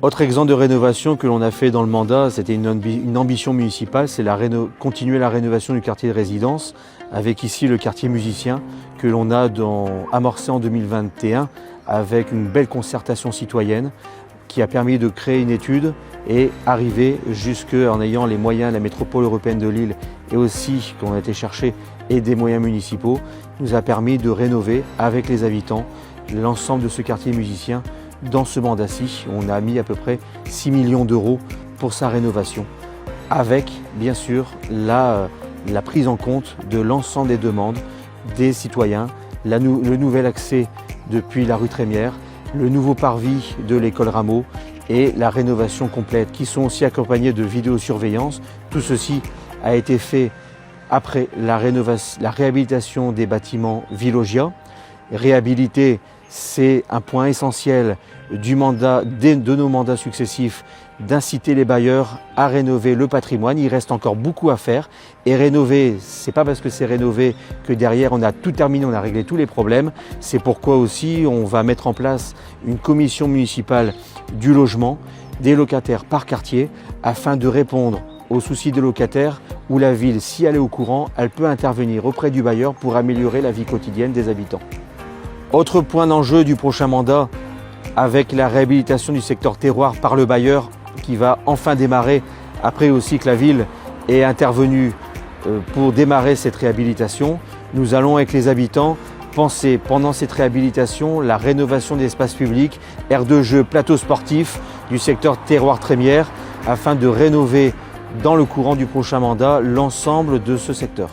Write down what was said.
Autre exemple de rénovation que l'on a fait dans le mandat, c'était une ambition municipale, c'est continuer la rénovation du quartier de résidence, avec ici le quartier musicien que l'on a amorcé en 2021 avec une belle concertation citoyenne qui a permis de créer une étude et arriver jusqu'en ayant les moyens de la métropole européenne de Lille et aussi qu'on a été chercher et des moyens municipaux, nous a permis de rénover avec les habitants l'ensemble de ce quartier musicien. Dans ce mandat-ci, on a mis à peu près 6 millions d'euros pour sa rénovation, avec bien sûr la prise en compte de l'ensemble des demandes des citoyens, le nouvel accès depuis la rue Trémière, le nouveau parvis de l'école Rameau et la rénovation complète, qui sont aussi accompagnés de vidéosurveillance. Tout ceci a été fait après la réhabilitation des bâtiments Villogia. Réhabiliter, c'est un point essentiel de nos mandats successifs, d'inciter les bailleurs à rénover le patrimoine. Il reste encore beaucoup à faire et rénover, c'est pas parce que c'est rénové que derrière on a tout terminé, on a réglé tous les problèmes. C'est pourquoi aussi on va mettre en place une commission municipale du logement, des locataires par quartier, afin de répondre aux soucis des locataires où la ville, si elle est au courant, elle peut intervenir auprès du bailleur pour améliorer la vie quotidienne des habitants. Autre point d'enjeu du prochain mandat, avec la réhabilitation du secteur terroir par le bailleur qui va enfin démarrer, après aussi que la ville est intervenue pour démarrer cette réhabilitation. Nous allons avec les habitants penser pendant cette réhabilitation la rénovation des espaces publics, aires de jeu, plateaux sportifs du secteur terroir Trémière afin de rénover dans le courant du prochain mandat l'ensemble de ce secteur.